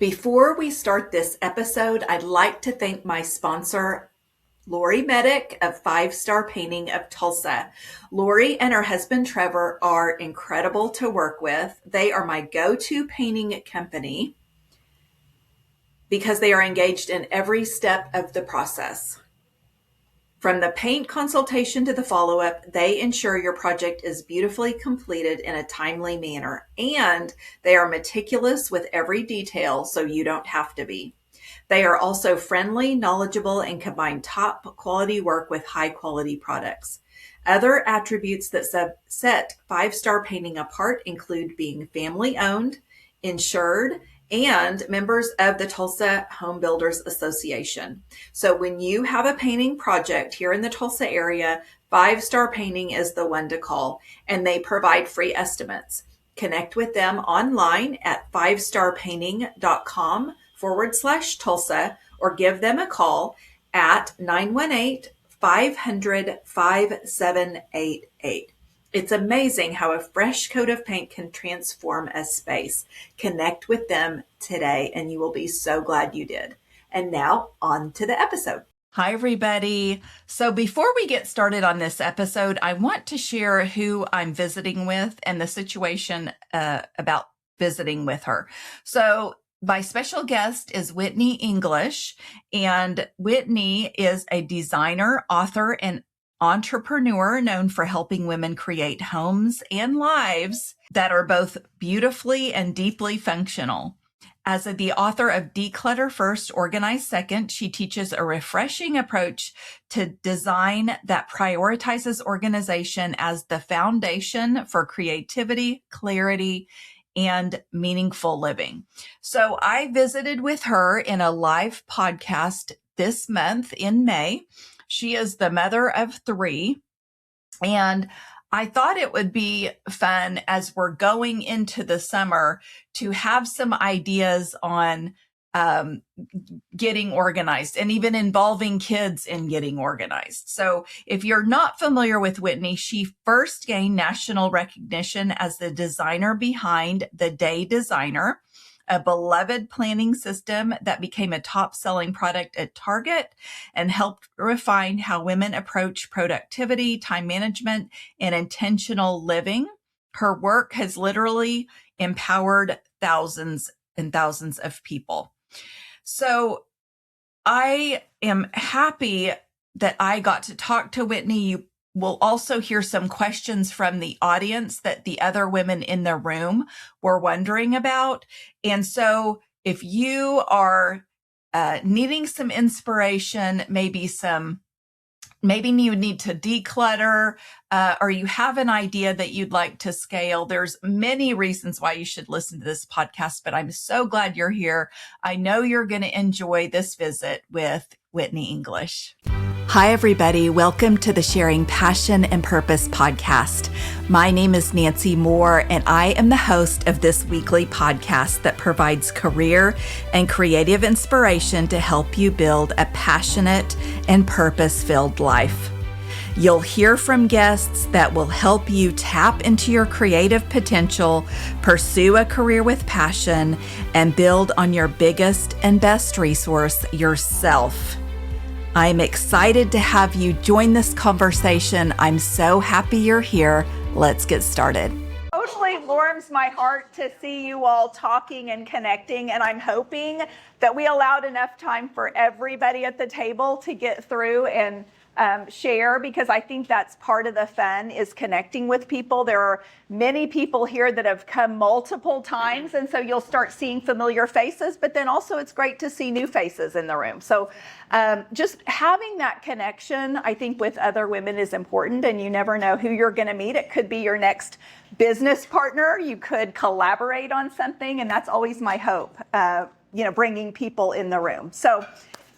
Before we start this episode, I'd like to thank my sponsor, Lori Medic of 5-Star Painting of Tulsa. Lori and her husband Trevor are incredible to work with. They are my go-to painting company because they are engaged in every step of the process. From the paint consultation to the follow-up, they ensure your project is beautifully completed in a timely manner, and they are meticulous with every detail so you don't have to be. They are also friendly, knowledgeable, and combine top quality work with high quality products. Other attributes that set 5-Star Painting apart include being family owned, insured, and members of the Tulsa Home Builders Association. So when you have a painting project here in the Tulsa area, 5-Star Painting is the one to call, and they provide free estimates. Connect with them online at 5starpainting.com/Tulsa or give them a call at 918-500-5788. It's amazing how a fresh coat of paint can transform a space. Connect with them today and you will be so glad you did. And now on to the episode. Hi, everybody. So before we get started on this episode, I want to share who I'm visiting with and the situation about visiting with her. So my special guest is Whitney English, and Whitney is a designer, author, and entrepreneur known for helping women create homes and lives that are both beautifully and deeply functional. As the author of Declutter First, Organize Second, she teaches a refreshing approach to design that prioritizes organization as the foundation for creativity, clarity, and meaningful living. So I visited with her in a live podcast this month in May. She is the mother of 3, and I thought it would be fun as we're going into the summer to have some ideas on getting organized and even involving kids in getting organized. So if you're not familiar with Whitney, she first gained national recognition as the designer behind the Day Designer, a beloved planning system that became a top-selling product at Target and helped refine how women approach productivity, time management, and intentional living. Her work has literally empowered thousands and thousands of people. So I am happy that I got to talk to Whitney. You will also hear some questions from the audience that the other women in the room were wondering about. And so if you are needing some inspiration, maybe you need to declutter, or you have an idea that you'd like to scale, there's many reasons why you should listen to this podcast, but I'm so glad you're here. I know you're going to enjoy this visit with Whitney English. Hi, everybody. Welcome to the Sharing Passion and Purpose podcast. My name is Nancy Moore, and I am the host of this weekly podcast that provides career and creative inspiration to help you build a passionate and purpose-filled life. You'll hear from guests that will help you tap into your creative potential, pursue a career with passion, and build on your biggest and best resource, yourself. I'm excited to have you join this conversation. I'm so happy you're here. Let's get started. Totally warms my heart to see you all talking and connecting, and I'm hoping that we allowed enough time for everybody at the table to get through and share, because I think that's part of the fun, is connecting with people. There are many people here that have come multiple times, and so you'll start seeing familiar faces, but then also it's great to see new faces in the room. So just having that connection, I think, with other women is important, and you never know who you're going to meet. It could be your next business partner. You could collaborate on something, and that's always my hope, bringing people in the room. So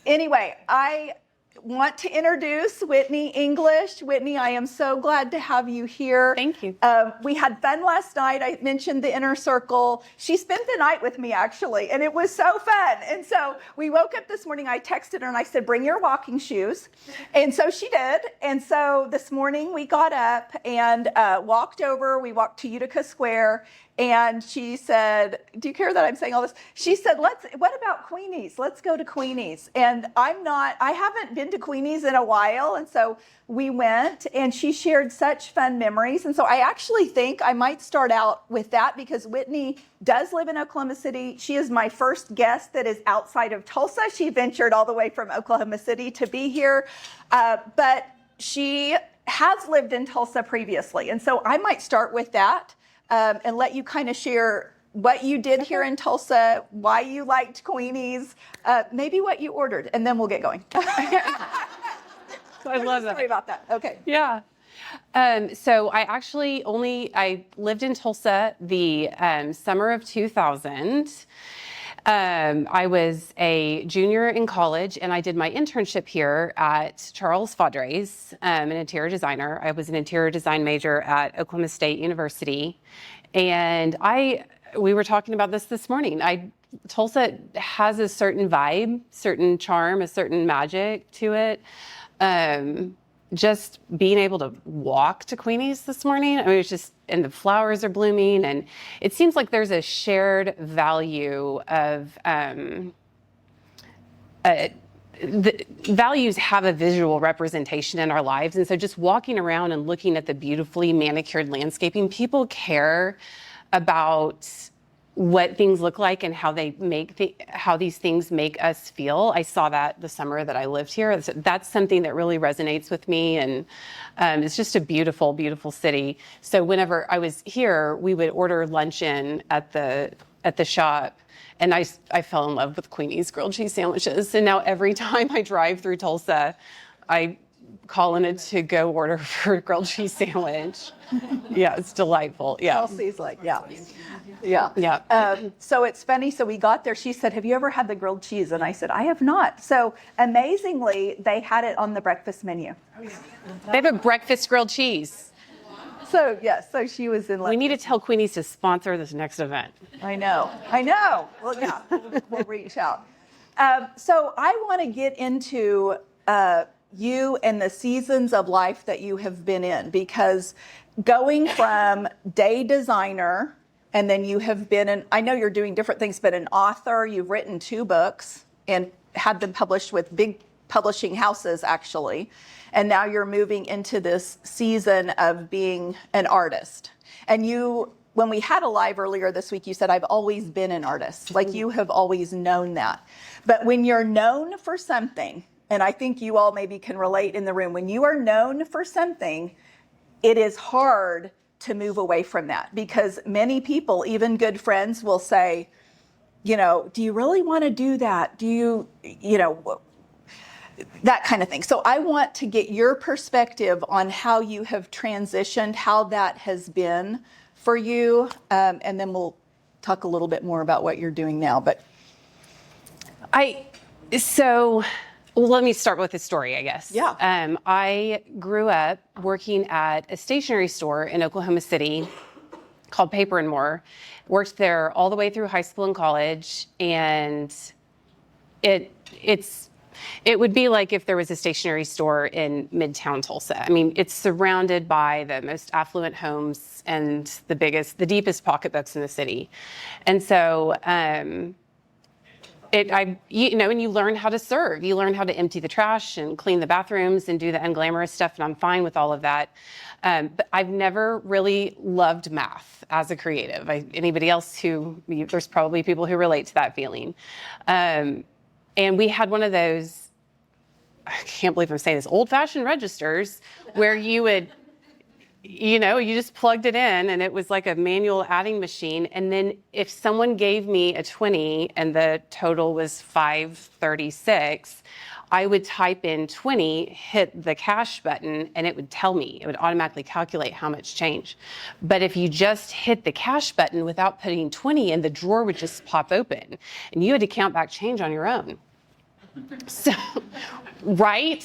anyway, I want to introduce Whitney English. Whitney, I am so glad to have you here. Thank you. We had fun last night. I mentioned the inner circle. She spent the night with me, actually, and it was so fun. And so we woke up this morning. I texted her and I said, bring your walking shoes. And so she did. And so this morning we got up and walked over. We walked to Utica Square And she said, do you care that I'm saying all this? She said, what about Queenie's? Let's go to Queenie's. And I haven't been to Queenie's in a while. And so we went, and she shared such fun memories. And so I actually think I might start out with that, because Whitney does live in Oklahoma City. She is my first guest that is outside of Tulsa. She ventured all the way from Oklahoma City to be here. But she has lived in Tulsa previously. And so I might start with that. And let you kind of share what you did here in Tulsa, why you liked Queenie's, maybe what you ordered, and then we'll get going. I love that. Sorry about that. Okay. Yeah. So I lived in Tulsa the summer of 2000. I was a junior in college, and I did my internship here at Charles Fadre's, an interior designer. I was an interior design major at Oklahoma State University. And we were talking about this morning. Tulsa has a certain vibe, certain charm, a certain magic to it. Just being able to walk to Queenie's this morning, I mean, it's just, and the flowers are blooming, and it seems like there's a shared value of, the values have a visual representation in our lives. And so just walking around and looking at the beautifully manicured landscaping, people care about what things look like and how they how these things make us feel. I saw that the summer that I lived here. That's something that really resonates with me, and it's just a beautiful, beautiful city. So whenever I was here, we would order luncheon at the shop, and I fell in love with Queenie's grilled cheese sandwiches. And now every time I drive through Tulsa, I call in a to-go order for a grilled cheese sandwich. Yeah, it's delightful. Yeah. Chelsea's like, yeah. So it's funny. So we got there. She said, have you ever had the grilled cheese? And I said, I have not. So amazingly, they had it on the breakfast menu. They have a breakfast grilled cheese. So, yes. So she was in. We need to tell Queenie's to sponsor this next event. I know. Well, yeah, we'll reach out. So I want to get into you and the seasons of life that you have been in, because going from day designer, and then you have been I know you're doing different things, but an author, you've written 2 books and had them published with big publishing houses, actually. And now you're moving into this season of being an artist. And when we had a live earlier this week, you said, I've always been an artist. Like, you have always known that. But when you're known for something, and I think you all maybe can relate in the room, when you are known for something, it is hard to move away from that, because many people, even good friends, will say, do you really want to do that? Do you that kind of thing. So I want to get your perspective on how you have transitioned, how that has been for you, and then we'll talk a little bit more about what you're doing now. But let me start with the story, I guess. Yeah. I grew up working at a stationery store in Oklahoma City called Paper and More. Worked there all the way through high school and college, and it would be like if there was a stationery store in Midtown Tulsa. I mean, it's surrounded by the most affluent homes and the deepest pocketbooks in the city. And so, and you learn how to serve. You learn how to empty the trash and clean the bathrooms and do the unglamorous stuff, and I'm fine with all of that. But I've never really loved math as a creative. Anybody else there's probably people who relate to that feeling. And we had one of those, I can't believe I'm saying this, old-fashioned registers where you would, you just plugged it in, and it was like a manual adding machine. And then if someone gave me a 20 and the total was $5.36, I would type in 20, hit the cash button, and it would tell me. It would automatically calculate how much change. But if you just hit the cash button without putting 20 in, the drawer would just pop open, and you had to count back change on your own. So, right?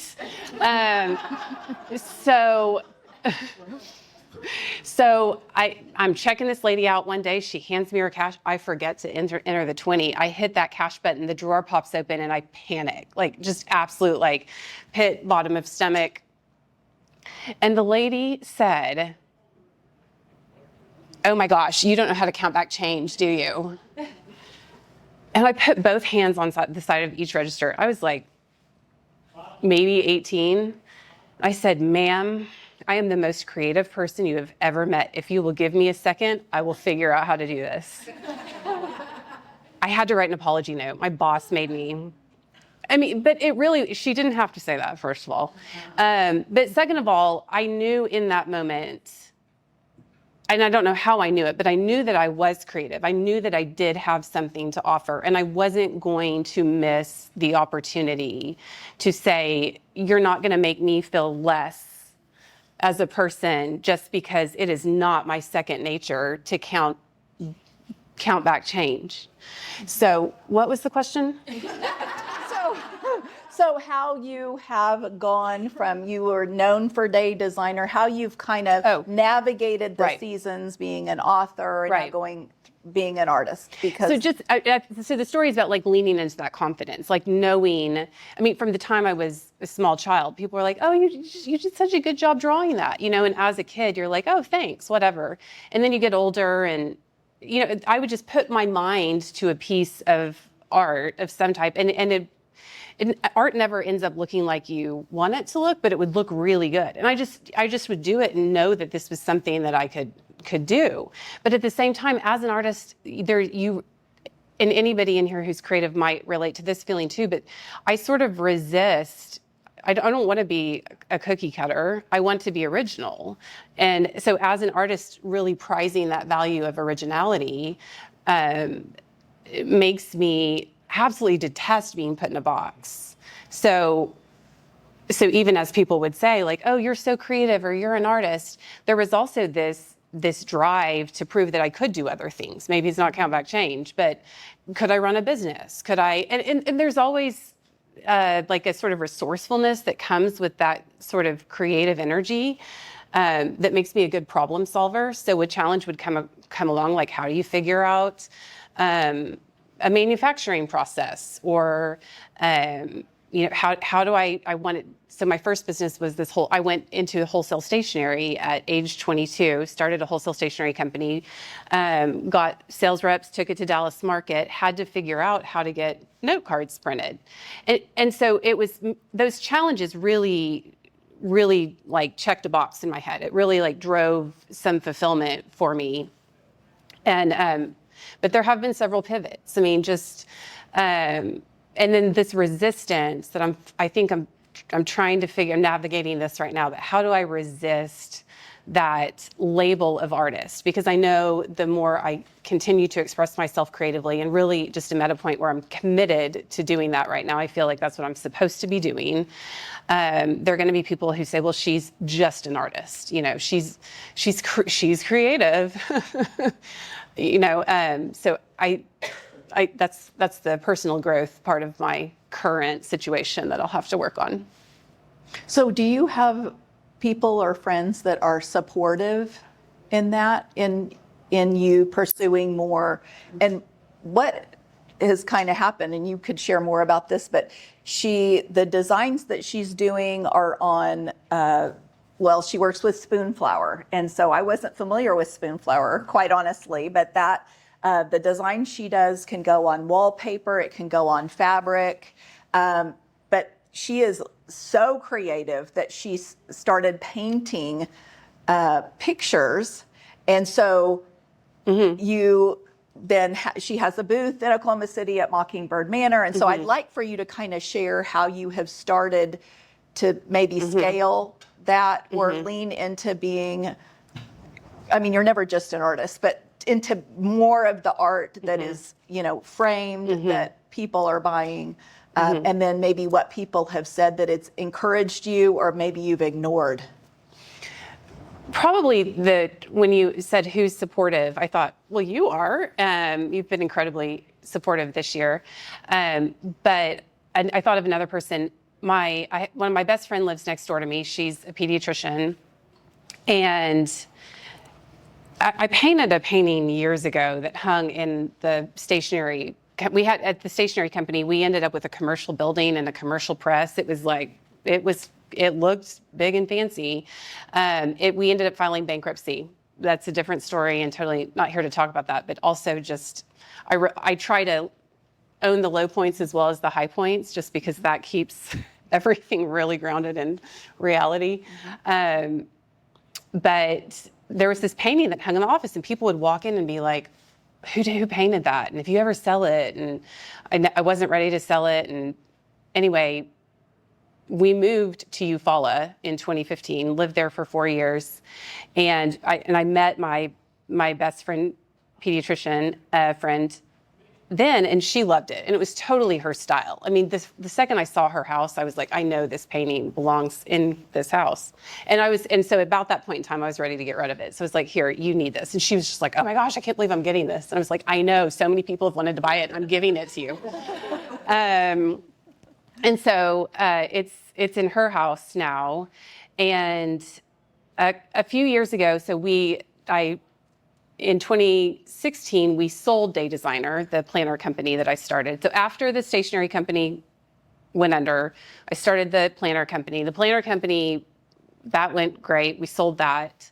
So I'm checking this lady out one day. She hands me her cash. I forget to enter the 20. I hit that cash button. The drawer pops open, and I panic, like just absolute pit, bottom of stomach. And the lady said, oh my gosh, you don't know how to count back change, do you? And I put both hands on the side of each register. I was like, maybe 18. I said, ma'am, I am the most creative person you have ever met. If you will give me a second, I will figure out how to do this. I had to write an apology note. My boss made me. I mean, but it really, she didn't have to say that, first of all. But second of all, I knew in that moment, and I don't know how I knew it, but I knew that I was creative. I knew that I did have something to offer, and I wasn't going to miss the opportunity to say, you're not going to make me feel less as a person just because it is not my second nature to count back change. So what was the question? So how you have gone from, you were known for day designer, how you've kind of navigated the seasons, being an author and now being an artist. Because so the story is about like leaning into that confidence, like knowing, I mean, from the time I was a small child, people were like, oh, you did such a good job drawing that, and as a kid, you're like, oh, thanks, whatever. And then you get older and, I would just put my mind to a piece of art of some type, and art never ends up looking like you want it to look, but it would look really good. And I just would do it and know that this was something that I could do. But at the same time, as an artist, and anybody in here who's creative might relate to this feeling too, but I sort of resist. I don't want to be a cookie cutter. I want to be original. And so as an artist, really prizing that value of originality, it makes me absolutely detest being put in a box. So even as people would say, like, oh, you're so creative or you're an artist, there was also this drive to prove that I could do other things. Maybe it's not count back change, but could I run a business? Could I, and there's always like a sort of resourcefulness that comes with that sort of creative energy that makes me a good problem solver. So a challenge would come along, like how do you figure out a manufacturing process, or how do I want it? So my first business was I went into wholesale stationery at age 22, started a wholesale stationery company, got sales reps, took it to Dallas market, had to figure out how to get note cards printed. And so it was, those challenges really like checked a box in my head. It really like drove some fulfillment for me. And, but there have been several pivots. I mean, and then this resistance that I think I'm trying to navigating this right now, but how do I resist that label of artist? Because I know the more I continue to express myself creatively, and really just am at a point where I'm committed to doing that right now. I feel like that's what I'm supposed to be doing. There are going to be people who say, well, she's just an artist. She's creative. So that's the personal growth part of my current situation that I'll have to work on. So do you have people or friends that are supportive in that, in you pursuing more? And what has kind of happened, and you could share more about this, but the designs that she's doing are on, she works with Spoonflower. And so I wasn't familiar with Spoonflower, quite honestly, but the design she does can go on wallpaper, it can go on fabric, but she is so creative that she started painting pictures. And so she has a booth in Oklahoma City at Mockingbird Manor. And so I'd like for you to kind of share how you have started to maybe scale that or lean into being, I mean, you're never just an artist, but into more of the art that is, framed, that people are buying, and then maybe what people have said that it's encouraged you, or maybe you've ignored. Probably when you said who's supportive, I thought, well, you are. You've been incredibly supportive this year. But I thought of another person. One of my best friend lives next door to me. She's a pediatrician, and I painted a painting years ago that hung in the stationery. We had at the stationery company, we ended up with a commercial building and a commercial press. It looked big and fancy. We ended up filing bankruptcy that's a different story and totally not here to talk about that. But also just, I try to own the low points as well as the high points, just because that keeps everything really grounded in reality. But there was this painting that hung in the office, and people would walk in and be like, who painted that? And if you ever sell it? And I wasn't ready to sell it. And anyway, we moved to Eufaula in 2015, lived there for 4 years. And I met my best friend, pediatrician friend, then, and she loved it, and it was totally her style. I mean, the second I saw her house, I was like, I know this painting belongs in this house. And so about that point in time, I was ready to get rid of it. So I was like, here, you need this. And she was just like, oh my gosh, I can't believe I'm getting this. And I was like, I know, so many people have wanted to buy it, and I'm giving it to you. And so it's in her house now. And a few years ago, in 2016, we sold Day Designer, the planner company that I started. So after the stationery company went under, I started the planner company. The planner company, that went great. We sold that.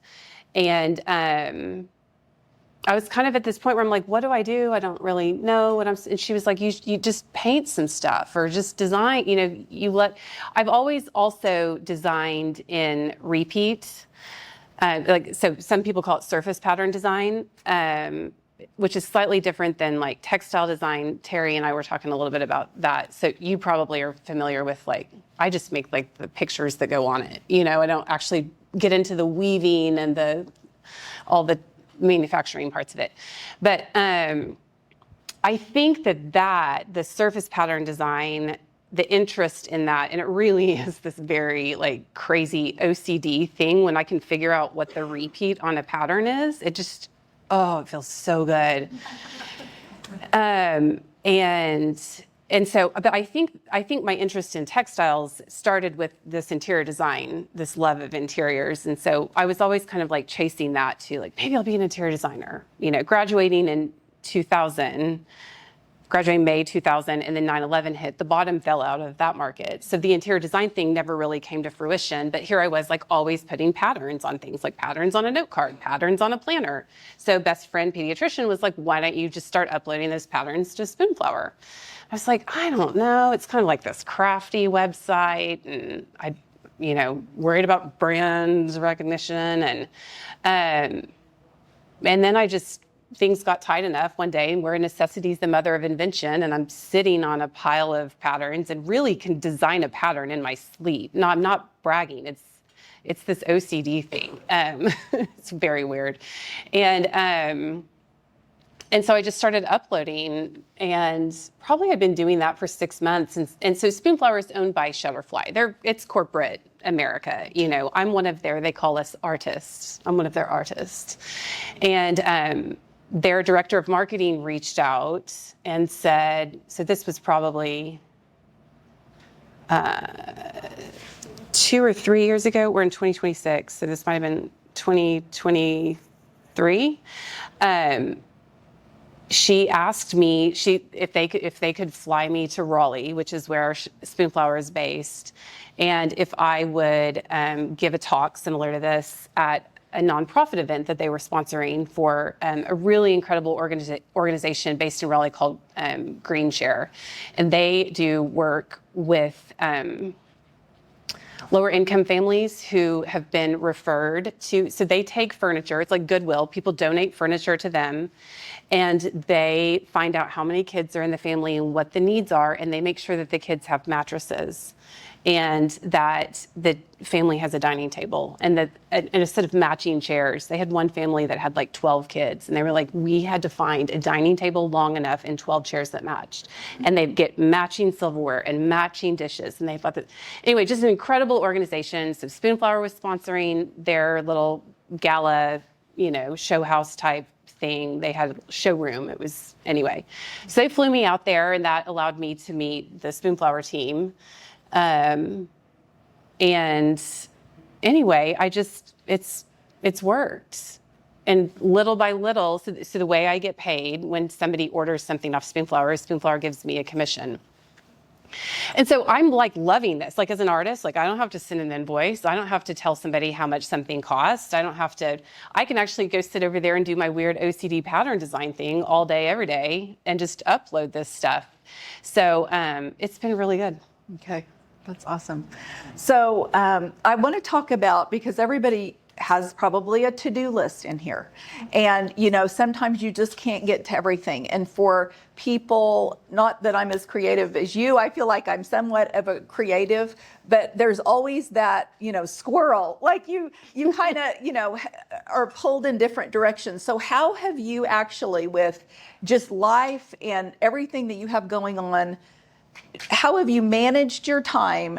And I was kind of at this point where I'm like, what do? I don't really know what and she was like, you just paint some stuff or just design, I've always also designed in repeat. So some people call it surface pattern design, which is slightly different than like textile design. Terry and I were talking a little bit about that. So you probably are familiar with I just make like the pictures that go on it. I don't actually get into the weaving and all the manufacturing parts of it. But I think that the surface pattern design, the interest in that, and it really is this very crazy OCD thing when I can figure out what the repeat on a pattern is. It just, it feels so good. And so, but I think my interest in textiles started with this interior design, this love of interiors. And so I was always kind of chasing that to maybe I'll be an interior designer, graduating in 2000, graduating May 2000, and then 9/11 hit. The bottom fell out of that market. So the interior design thing never really came to fruition, but here I was always putting patterns on things, patterns on a note card, patterns on a planner. So best friend pediatrician was like, why don't you just start uploading those patterns to Spoonflower? I was like, I don't know. It's kind of like this crafty website, and I, worried about brand recognition, and then things got tight enough one day, and where necessity is the mother of invention, and I'm sitting on a pile of patterns and really can design a pattern in my sleep. No, I'm not bragging. It's this OCD thing. It's very weird. And so I just started uploading, and probably I've been doing that for 6 months. And so Spoonflower is owned by Shutterfly. It's corporate America. I'm one of they call us artists. I'm one of their artists. And their director of marketing reached out and said, so this was probably 2 or 3 years ago. We're in 2026, so this might have been 2023. She asked me if they could fly me to Raleigh, which is where Spoonflower is based, and if I would give a talk similar to this at a nonprofit event that they were sponsoring for a really incredible organization based in Raleigh called Green Share. And they do work with lower income families who have been referred to. So they take furniture, it's like Goodwill, people donate furniture to them, and they find out how many kids are in the family and what the needs are, and they make sure that the kids have mattresses, and that the family has a dining table, and a set of matching chairs. They had one family that had 12 kids, and they were like, we had to find a dining table long enough and 12 chairs that matched. And they'd get matching silverware and matching dishes, and they thought that, anyway, just an incredible organization. So Spoonflower was sponsoring their little gala, show house type thing. They had a showroom. It was, anyway. So they flew me out there, and that allowed me to meet the Spoonflower team. And anyway, it's worked. And little by little, so the way I get paid when somebody orders something off Spoonflower gives me a commission. And so I'm like loving this. Like as an artist, like I don't have to send an invoice. I don't have to tell somebody how much something costs. I can actually go sit over there and do my weird OCD pattern design thing all day, every day, and just upload this stuff. So it's been really good. Okay, that's awesome. So I want to talk about, because everybody has probably a to-do list in here. And, you know, sometimes you just can't get to everything. And for people, not that I'm as creative as you, I feel like I'm somewhat of a creative, but there's always that, you know, squirrel, like you kind of, you know, are pulled in different directions. So how have you actually, with just life and everything that you have going on, how have you managed your time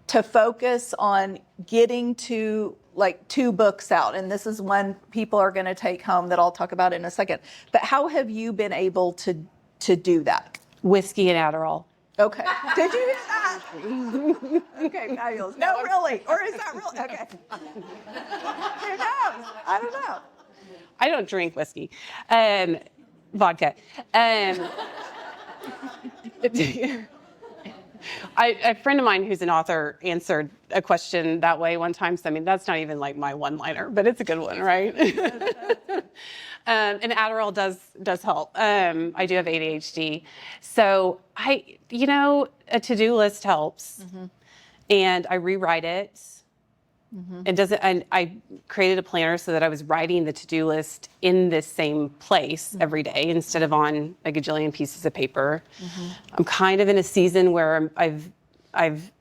to focus on getting to like 2 books out? And this is one people are going to take home that I'll talk about in a second. But how have you been able to do that? Whiskey and Adderall. Okay. Did you hear that? Okay, fabulous. No, really? Or is that real? Okay. Who knows? I don't know. I don't drink whiskey. Vodka. A friend of mine who's an author answered a question that way one time. So, I mean, that's not even like my one-liner, but it's a good one, right? And Adderall does help. I do have ADHD. So a to-do list helps. Mm-hmm. And I rewrite it. Mm-hmm. It doesn't. I created a planner so that I was writing the to-do list in this same place mm-hmm. every day instead of on a gajillion pieces of paper. Mm-hmm. I'm kind of in a season where I've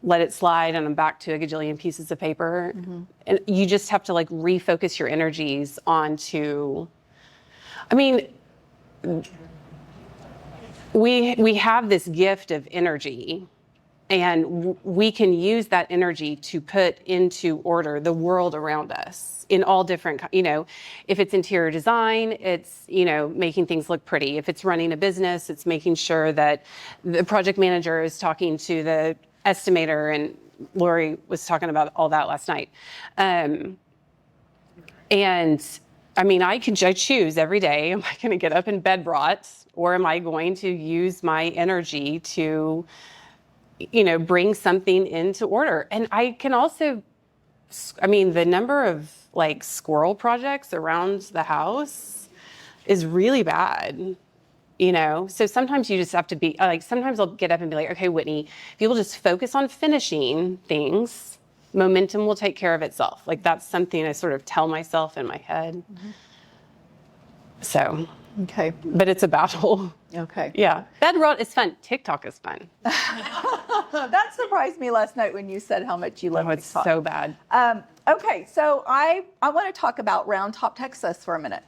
let it slide and I'm back to a gajillion pieces of paper. Mm-hmm. And you just have to like refocus your energies onto. I mean, we have this gift of energy. And we can use that energy to put into order the world around us in all different, if it's interior design, it's, making things look pretty. If it's running a business, it's making sure that the project manager is talking to the estimator, and Lori was talking about all that last night. And I mean, I choose every day, am I going to get up and bed rot, or am I going to use my energy to bring something into order? And I can also, the number of like squirrel projects around the house is really bad, So sometimes you just have to be like, sometimes I'll get up and be like, okay, Whitney, if you will just focus on finishing things, momentum will take care of itself. Like that's something I sort of tell myself in my head. Mm-hmm. So. Okay. But it's a battle. Okay. Yeah. Bed rot is fun. TikTok is fun. That surprised me last night when you said how much you love TikTok. It's so bad. Okay, so I want to talk about Round Top, Texas for a minute.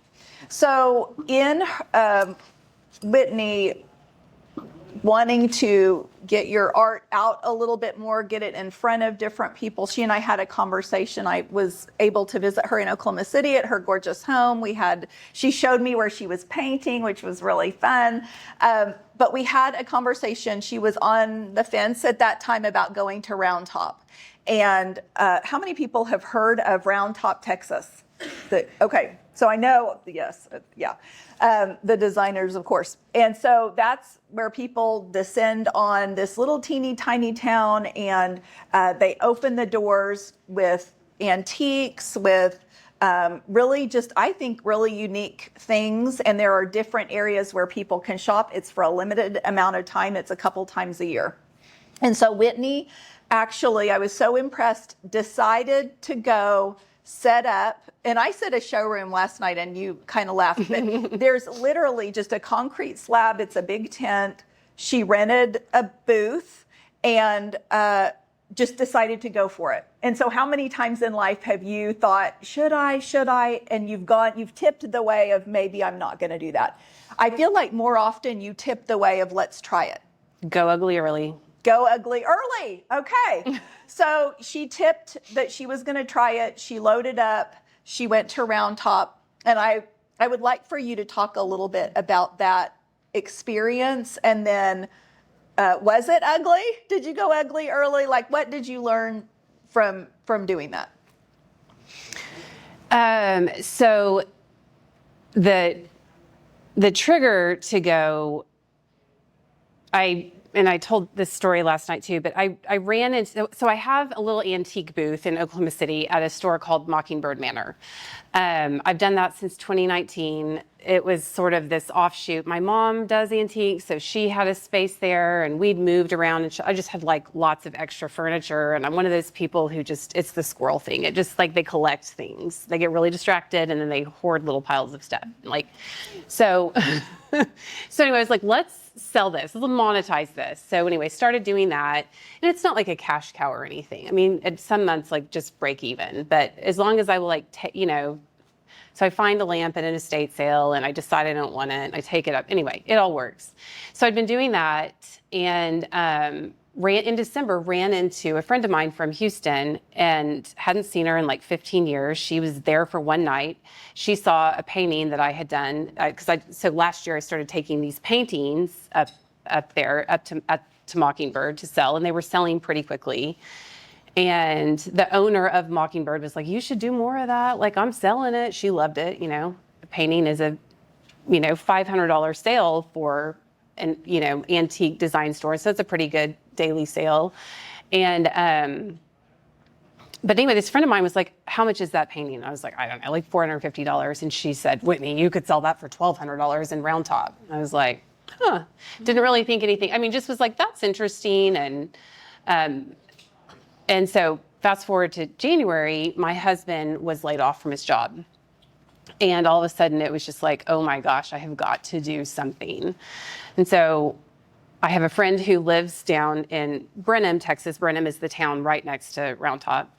So in Whitney wanting to get your art out a little bit more, get it in front of different people. She and I had a conversation. I was able to visit her in Oklahoma City at her gorgeous home. She showed me where she was painting, which was really fun. But we had a conversation. She was on the fence at that time about going to Round Top. And how many people have heard of Round Top, Texas? Okay, so I know, yes, yeah. The designers, of course. And so that's where people descend on this little teeny tiny town, and they open the doors with antiques, with really just, I think, really unique things. And there are different areas where people can shop. It's for a limited amount of time. It's a couple times a year. And so Whitney, actually, I was so impressed, decided to go set up, and I said a showroom last night and you kind of laughed, but there's literally just a concrete slab. It's a big tent. She rented a booth and just decided to go for it. And so how many times in life have you thought, should I? And you've tipped the way of maybe I'm not going to do that. I feel like more often you tip the way of let's try it. Go ugly early. Go ugly early. Okay. So she tipped that she was going to try it. She loaded up. She went to Round Top. And I would like for you to talk a little bit about that experience. And then, was it ugly? Did you go ugly early? Like, what did you learn from doing that? So the trigger to go, I and I told this story last night too, but I ran into, so I have a little antique booth in Oklahoma City at a store called Mockingbird Manor. I've done that since 2019. It was sort of this offshoot. My mom does antiques, so she had a space there, and we'd moved around, and I just had like lots of extra furniture. And I'm one of those people who just, it's the squirrel thing. It just like, they collect things. They get really distracted, and then they hoard little piles of stuff. Like, so, so anyway, I was like, let's sell this, let's monetize this. So anyway, started doing that. And it's not like a cash cow or anything. I mean, at some months, like just break even. But as long as I will like, so I find a lamp at an estate sale and I decide I don't want it. And I take it up. Anyway, it all works. So I'd been doing that, and in December, ran into a friend of mine from Houston and hadn't seen her in like 15 years. She was there for one night. She saw a painting that I had done, so last year I started taking these paintings up to Mockingbird to sell, and they were selling pretty quickly. And the owner of Mockingbird was like, you should do more of that. Like, I'm selling it. She loved it. The painting is a, $500 sale for an, antique design store. So it's a pretty good daily sale. And, but anyway, this friend of mine was like, how much is that painting? I was like, I don't know, like $450. And she said, Whitney, you could sell that for $1,200 in Round Top. I was like, huh, didn't really think anything. I mean, just was like, that's interesting. And so fast forward to January, my husband was laid off from his job. And all of a sudden it was just like, oh my gosh, I have got to do something. And so I have a friend who lives down in Brenham, Texas. Brenham is the town right next to Round Top.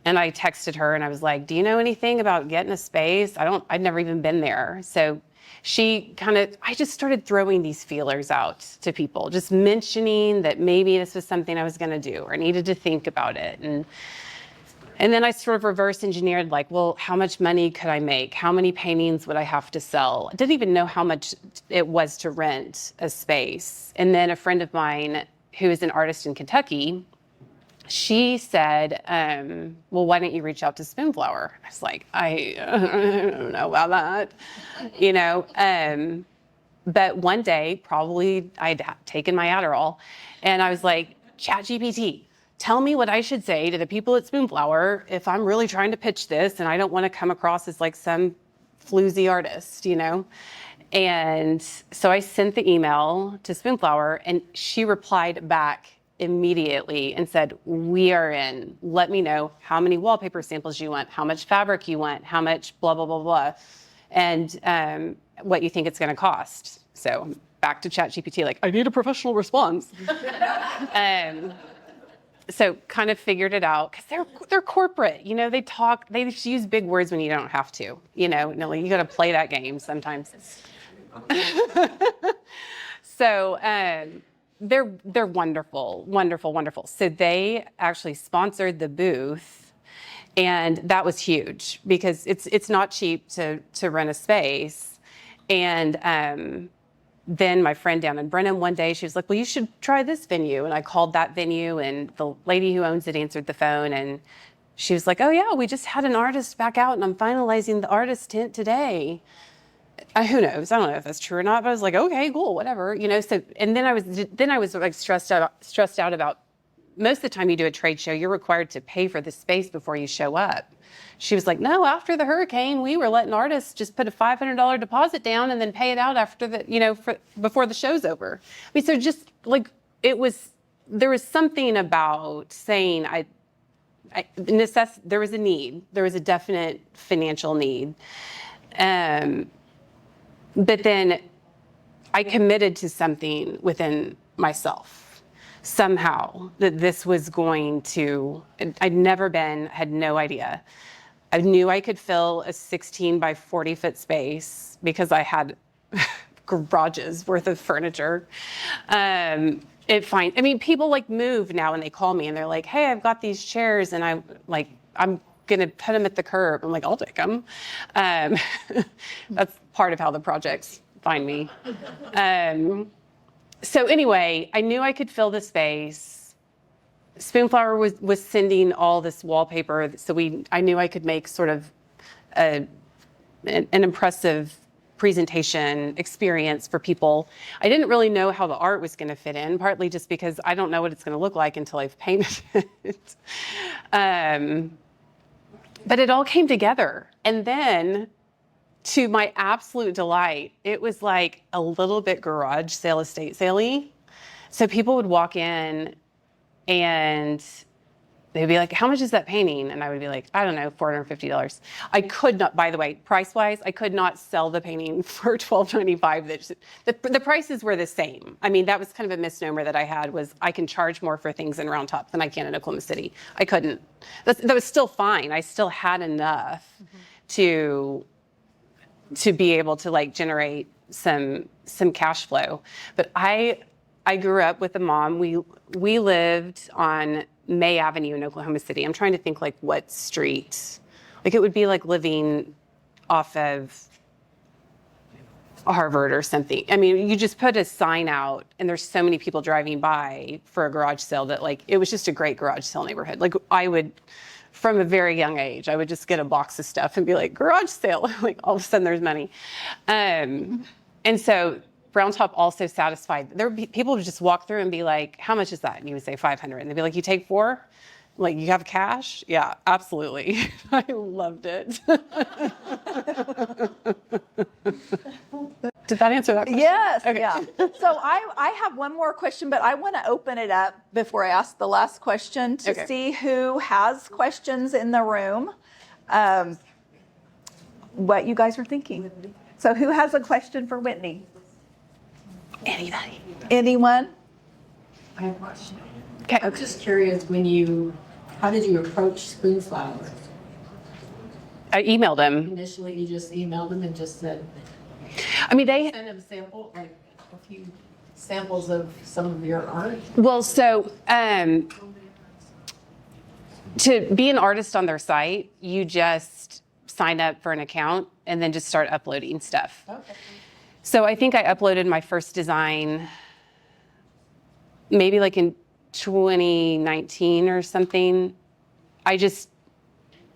And I texted her and I was like, do you know anything about getting a space? I'd never even been there. So I just started throwing these feelers out to people, just mentioning that maybe this was something I was going to do or needed to think about it. And then I sort of reverse engineered, like, well, how much money could I make? How many paintings would I have to sell? I didn't even know how much it was to rent a space. And then a friend of mine who is an artist in Kentucky, she said, well, why don't you reach out to Spoonflower? I was like, I don't know about that, but one day, probably I'd taken my Adderall, and I was like, ChatGPT, tell me what I should say to the people at Spoonflower if I'm really trying to pitch this and I don't want to come across as like some floozy artist, And so I sent the email to Spoonflower, and she replied back immediately and said, we are in. Let me know how many wallpaper samples you want, how much fabric you want, how much blah, blah, blah, blah, and what you think it's going to cost. So back to ChatGPT, like, I need a professional response. So kind of figured it out, because they're corporate, they just use big words when you don't have to, you got to play that game sometimes. So they're wonderful, wonderful, wonderful. So they actually sponsored the booth, and that was huge because it's not cheap to rent a space. And then my friend down in Brenham one day, she was like, well, you should try this venue. And I called that venue, and the lady who owns it answered the phone, and she was like, oh yeah, we just had an artist back out and I'm finalizing the artist tent today. Who knows? I don't know if that's true or not, but I was like, okay, cool, whatever, So, and then I was like stressed out about, most of the time you do a trade show, you're required to pay for the space before you show up. She was like, no, after the hurricane, we were letting artists just put a $500 deposit down and then pay it out after before the show's over. I mean, so just like, there was something about saying there was a need, there was a definite financial need. But then I committed to something within myself somehow, that this was going to, had no idea. I knew I could fill a 16 by 40 foot space because I had garages worth of furniture. People like move now and they call me and they're like, hey, I've got these chairs and I'm going to put them at the curb. I'm like, I'll take them. That's part of how the projects find me. So anyway, I knew I could fill the space. Spoonflower was sending all this wallpaper. So I knew I could make sort of an impressive presentation experience for people. I didn't really know how the art was going to fit in, partly just because I don't know what it's going to look like until I've painted it. But it all came together. And then, to my absolute delight, it was like a little bit garage sale, estate sale-y. So people would walk in and they'd be like, how much is that painting? And I would be like, I don't know, $450. I could not, by the way, price-wise, I could not sell the painting for $12.95. The prices were the same. I mean, that was kind of a misnomer that I had, was I can charge more for things in Round Top than I can in Oklahoma City. I couldn't. That was still fine. I still had enough to be able to like generate some cash flow. But I grew up with a mom. We lived on May Avenue in Oklahoma City. I'm trying to think like what street. Like it would be like living off of Harvard or something. I mean, you just put a sign out and there's so many people driving by for a garage sale that like, it was just a great garage sale neighborhood. Like I would, from a very young age, I would just get a box of stuff and be like, garage sale. Like all of a sudden there's money. And so Brown Top also satisfied. There would be people would just walk through and be like, how much is that? And you would say 500. And they'd be like, you take 4? Like, you have cash? Yeah, absolutely. I loved it. Did that answer that question? Yes, Okay. yeah. So I have one more question, but I want to open it up before I ask the last question to see who has questions in the room, what you guys are thinking. So who has a question for Whitney? Anybody? Anyone? I have a question. Okay. I'm just curious, how did you approach Spoon Flowers? I emailed them. Initially, you just emailed them and just said, I mean, they, send them a sample, like a few samples of some of your art? well, so to be an artist on their site, you just sign up for an account and then just start uploading stuff. Okay. So I think I uploaded my first design maybe like in 2019 or something.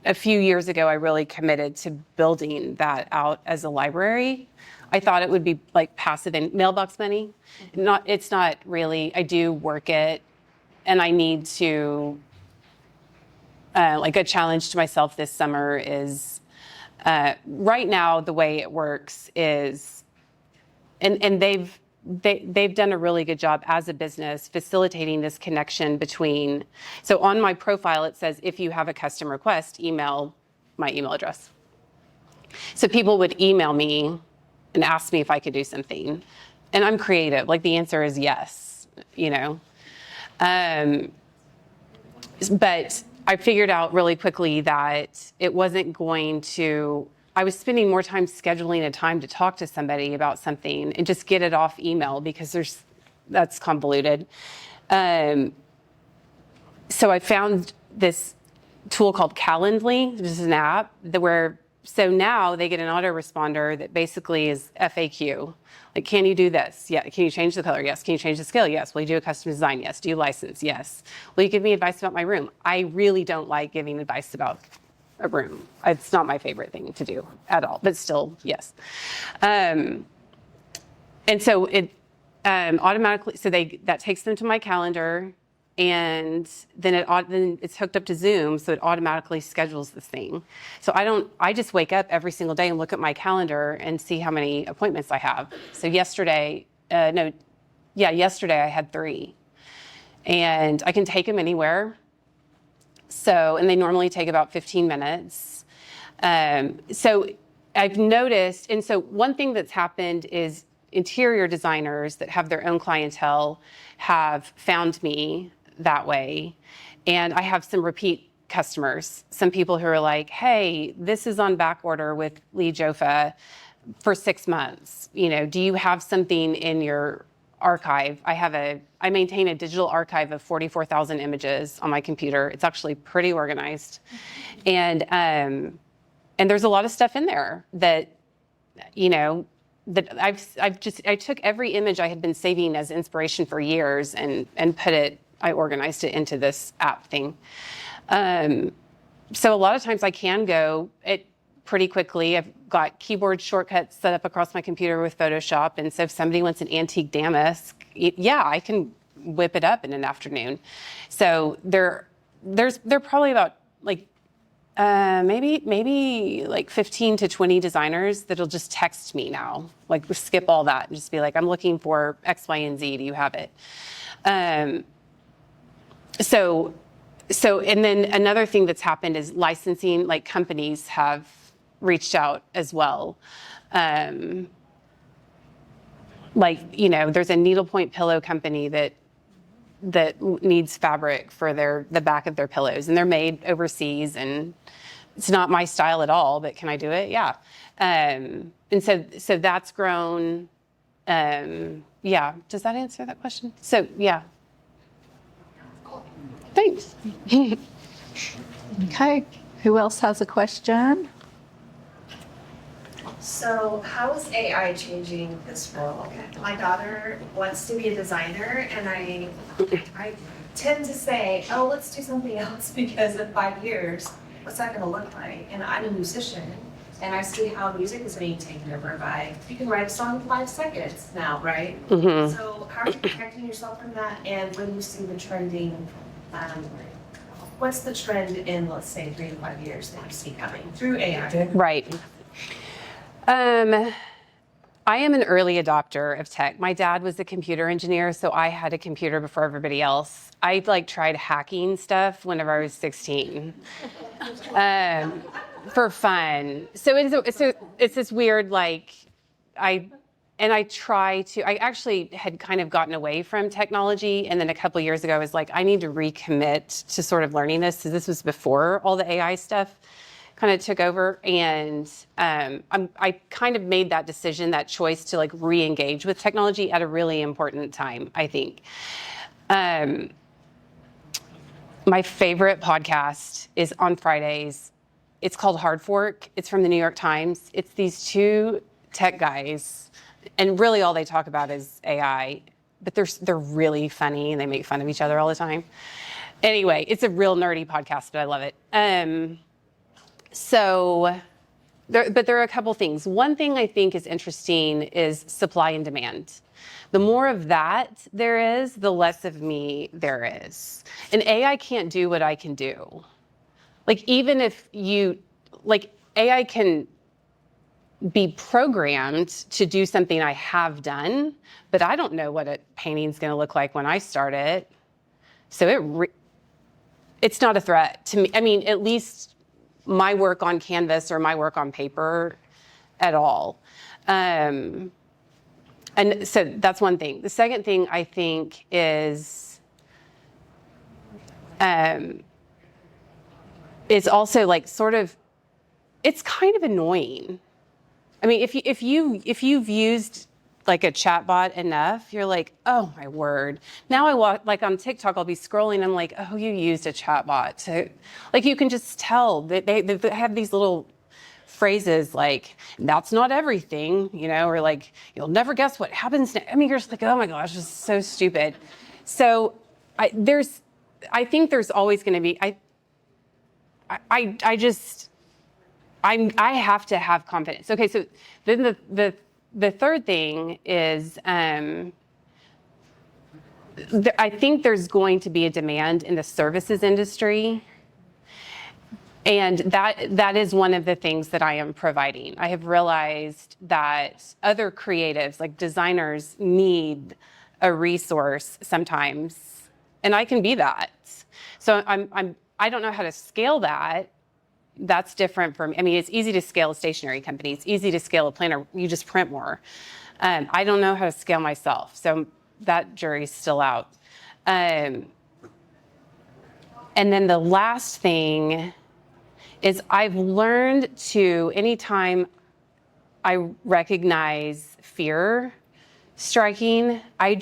A few years ago, I really committed to building that out as a library. I thought it would be like passive and mailbox money. It's not really. I do work it, and I need to, like a challenge to myself this summer is, right now the way it works is, and they've done a really good job as a business facilitating this connection between, so on my profile it says, if you have a custom request, email my email address. So people would email me and ask me if I could do something. And I'm creative, like the answer is yes, you know. But I figured out really quickly that it wasn't going to, I was spending more time scheduling a time to talk to somebody about something and just get it off email because that's convoluted. So I found this tool called Calendly, which is an app so now they get an autoresponder that basically is FAQ. Like, can you do this? Yeah. Can you change the color? Yes. Can you change the scale? Yes. Will you do a custom design? Yes. Do you license? Yes. Will you give me advice about my room? I really don't like giving advice about a room. It's not my favorite thing to do at all, but still, yes. And so it automatically, that takes them to my calendar, and then it's hooked up to Zoom, so it automatically schedules this thing. So I just wake up every single day and look at my calendar and see how many appointments I have. So yesterday I had 3, and I can take them anywhere. And they normally take about 15 minutes. So I've noticed, and so one thing that's happened is interior designers that have their own clientele have found me that way. And I have some repeat customers, some people who are like, hey, this is on back order with Lee Joffa for 6 months. You know, do you have something in your archive? I maintain a digital archive of 44,000 images on my computer. It's actually pretty organized. And there's a lot of stuff in there that, you know, that I took every image I had been saving as inspiration for years and I organized it into this app thing. So a lot of times I can go, pretty quickly. I've got keyboard shortcuts set up across my computer with Photoshop. And so if somebody wants an antique damask, yeah, I can whip it up in an afternoon. So they're probably about like maybe like 15 to 20 designers that'll just text me now, like skip all that and just be like, I'm looking for X, Y, and Z. Do you have it? So, and then another thing that's happened is licensing, like companies have reached out as well. Like, you know, there's a needlepoint pillow company that needs fabric for the back of their pillows, and they're made overseas, and it's not my style at all, but can I do it? Yeah. And so that's grown. Yeah. Does that answer that question? So, yeah. Thanks. Okay. Who else has a question? So how is AI changing this role? My daughter wants to be a designer, and I tend to say, oh, let's do something else, because in 5 years, what's that gonna look like? And I'm a musician, and I see how music is being taken over by, you can write a song in 5 seconds now, right? Mm-hmm. So how are you protecting yourself from that? And when you see the trending, what's the trend in, let's say, 3 to 5 years that you see coming through AI? Right. I am an early adopter of tech. My dad was a computer engineer, so I had a computer before everybody else. I tried hacking stuff whenever I was 16 for fun. So it's this weird, like, I actually had kind of gotten away from technology, and then a couple of years ago I was like, I need to recommit to sort of learning this. So this was before all the AI stuff kind of took over, and I kind of made that decision, that choice to like re-engage with technology at a really important time, I think. My favorite podcast is on Fridays. It's called Hard Fork. It's from the New York Times. It's these two tech guys, and really all they talk about is AI, but they're really funny and they make fun of each other all the time. Anyway, it's a real nerdy podcast, but I love it. But there are a couple things. One thing I think is interesting is supply and demand. The more of that there is, the less of me there is. And AI can't do what I can do. Like, even if AI can be programmed to do something I have done, but I don't know what a painting's gonna look like when I start it. So it's not a threat to me. I mean, at least my work on canvas or my work on paper at all. And so that's one thing. The second thing I think is also like sort of, it's kind of annoying. I mean, if you've used like a chatbot enough, you're like, oh my word. Now I walk, like on TikTok, I'll be scrolling, I'm like, oh, you used a chatbot. So like, you can just tell that they have these little phrases like, that's not everything, you know, or like, you'll never guess what happens next. I mean, you're just like, oh my gosh, this is so stupid. So I think there's always going to be, I have to have confidence. Okay, so then the third thing is, I think there's going to be a demand in the services industry, and that is one of the things that I am providing. I have realized that other creatives, like designers, need a resource sometimes, and I can be that. So I don't know how to scale that. That's different for me. I mean, it's easy to scale a stationery company. It's easy to scale a planner. You just print more. I don't know how to scale myself. So that jury's still out. And then the last thing is I've learned to, anytime I recognize fear striking, I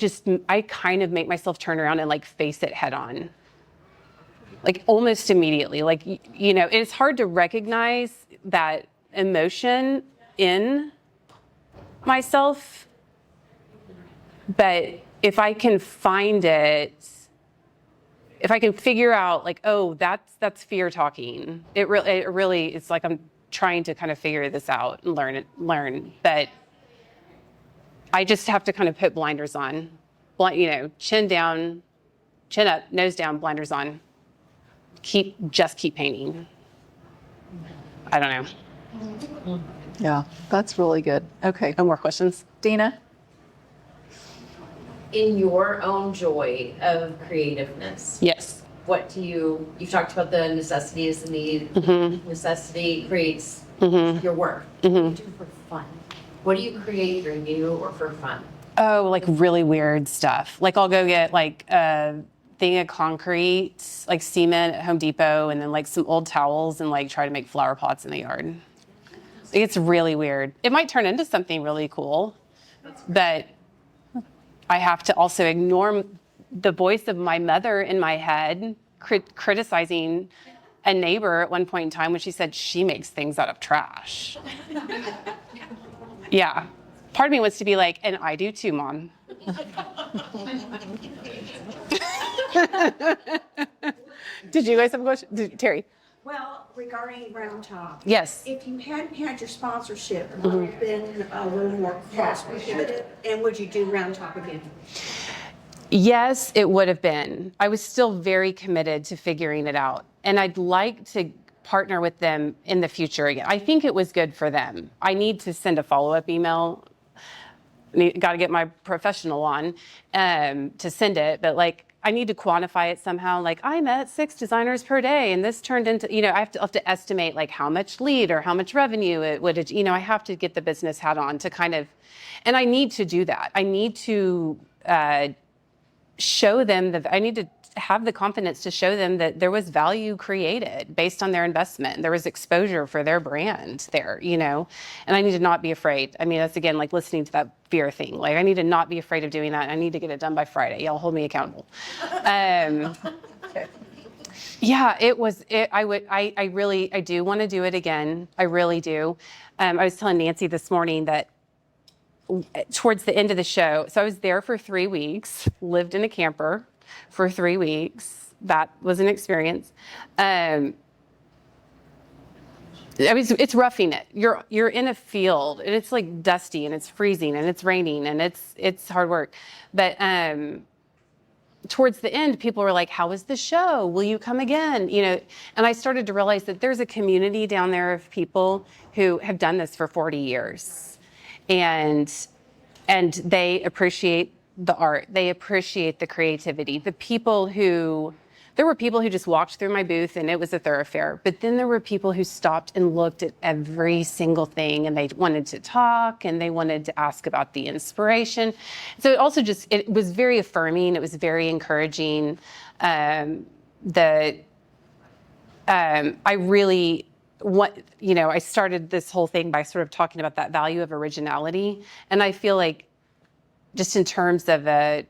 kind of make myself turn around and like face it head on. Like almost immediately, like, you know, it's hard to recognize that emotion in myself, but if I can find it, if I can figure out like, oh, that's fear talking, it really, it's like trying to kind of figure this out and learn. But I just have to kind of put blinders on, chin down, chin up, nose down, blinders on. Keep painting. I don't know. Yeah, that's really good. Okay. No more questions? Dina? In your own joy of creativeness, Yes. what do you've talked about the necessity is the need. Necessity creates your work. What do you do for fun? What do you create for you or for fun? Oh, like really weird stuff. Like I'll go get like a thing of concrete, like cement at Home Depot, and then like some old towels and like try to make flower pots in the yard. It's really weird. It might turn into something really cool, but I have to also ignore the voice of my mother in my head criticizing a neighbor at one point in time when she said she makes things out of trash. Yeah. Part of me wants to be like, and I do too, Mom. Did you guys have a question? Terry? Well, regarding Round Top, Yes. if you hadn't had your sponsorship, would it have been a little more cost prohibitive? And would you do Round Top again? Yes, it would have been. I was still very committed to figuring it out. And I'd like to partner with them in the future again. I think it was good for them. I need to send a follow-up email. Got to get my professional on to send it. But like, I need to quantify it somehow. Like I met 6 designers per day and this turned into, I have to estimate like how much lead or how much revenue it would, I have to get the business hat on to kind of, and I need to do that. I need to show them that I need to have the confidence to show them that there was value created based on their investment. There was exposure for their brand there, and I need to not be afraid. I mean, that's again, like listening to that fear thing. Like I need to not be afraid of doing that. I need to get it done by Friday. Y'all hold me accountable. Yeah, I do want to do it again. I really do. I was telling Nancy this morning that towards the end of the show, so I was there for 3 weeks, lived in a camper for 3 weeks. That was an experience. It's roughing it. You're in a field and it's like dusty and it's freezing and it's raining and it's hard work. But towards the end, people were like, "How was the show? Will you come again?" And I started to realize that there's a community down there of people who have done this for 40 years, and they appreciate the art. They appreciate the creativity. There were people who just walked through my booth and it was a thoroughfare. But then there were people who stopped and looked at every single thing and they wanted to talk and they wanted to ask about the inspiration. So it was very affirming. It was very encouraging. I started this whole thing by sort of talking about that value of originality. And I feel like just in terms of a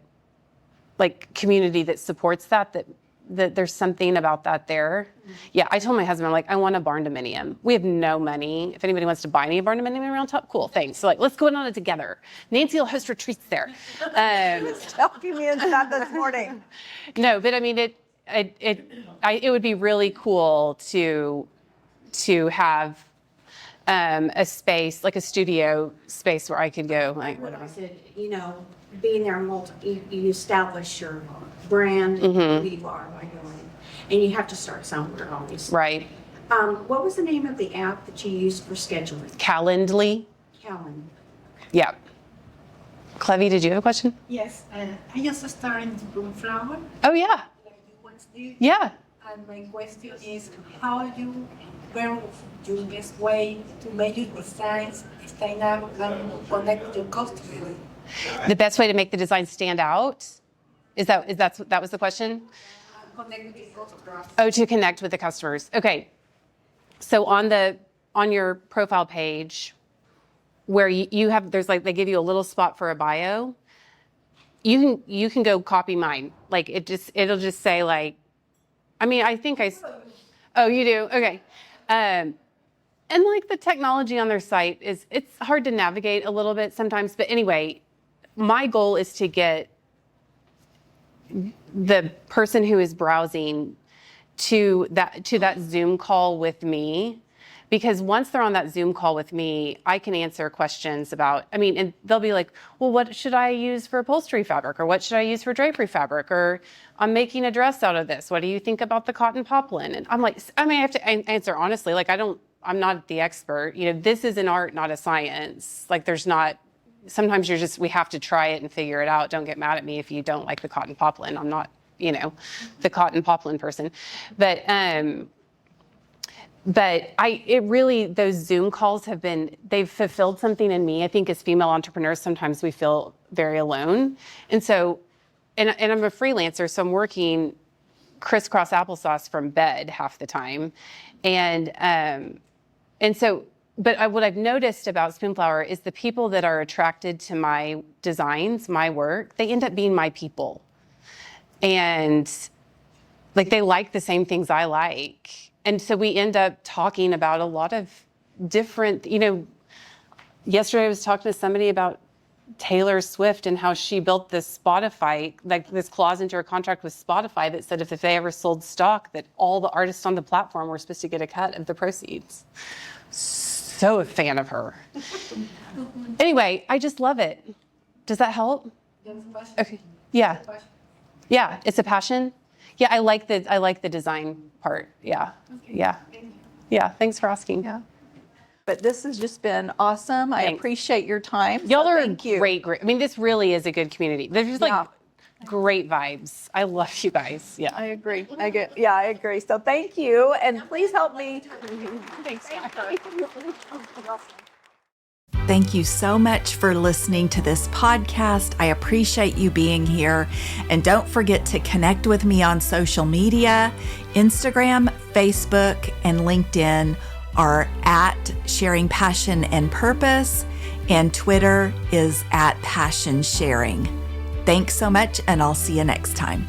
community that supports that there's something about that there. Yeah, I told my husband, I'm like, I want a barn dominium. We have no money. If anybody wants to buy me a barn dominium around top, cool, thanks. So let's go in on it together. Nancy will host retreats there. Helping me into that this morning. No, but I mean, it would be really cool to have a space, like a studio space where I could go, like whatever. I said, being there, you establish your brand and who you are by going, and you have to start somewhere, obviously. Right. What was the name of the app that you used for scheduling? Calendly. Calendly. Yeah. Clevy, did you have a question? Yes, I just started to bloom flower. Oh yeah. Like you once did. Yeah. And my question is, how you learn your best way to make your designs stand out and connect with your customer? The best way to make the design stand out? That was the question? Connect with your customer. Oh, to connect with the customers. Okay. So on your profile page where you have, there's they give you a little spot for a bio. You can go copy mine. It'll just say oh, you do? Okay. And the technology on their site it's hard to navigate a little bit sometimes. But anyway, my goal is to get the person who is browsing to that Zoom call with me, because once they're on that Zoom call with me, I can answer questions about, and they'll be like, well, what should I use for upholstery fabric? Or what should I use for drapery fabric? Or I'm making a dress out of this. What do you think about the cotton poplin? And I'm like, I have to answer honestly, like I'm not the expert. This is an art, not a science. Like sometimes we have to try it and figure it out. Don't get mad at me if you don't like the cotton poplin. I'm not, the cotton poplin person. But those Zoom calls they've fulfilled something in me. I think as female entrepreneurs, sometimes we feel very alone. And so, and I'm a freelancer, so I'm working crisscross applesauce from bed half the time. What I've noticed about Spoonflower is the people that are attracted to my designs, my work, they end up being my people. And like, they like the same things I like. And so we end up talking about a lot of different, yesterday I was talking to somebody about Taylor Swift and how she built this Spotify, like this clause into her contract with Spotify that said if they ever sold stock, that all the artists on the platform were supposed to get a cut of the proceeds. So a fan of her. Anyway, I just love it. Does that help? Okay. Yeah. Yeah, it's a passion. Yeah, I like the design part. Yeah. Okay. Yeah. Yeah, thanks for asking. Yeah. But this has just been awesome. Thanks. I appreciate your time. Y'all are thank you. great. This really is a good community. There's great vibes. I love you guys. Yeah. I agree. I agree. So thank you. And please help me. Thanks. Thank you so much for listening to this podcast. I appreciate you being here. And don't forget to connect with me on social media. Instagram, Facebook, and LinkedIn are at Sharing Passion and Purpose, and Twitter is at Passion Sharing. Thanks so much, and I'll see you next time.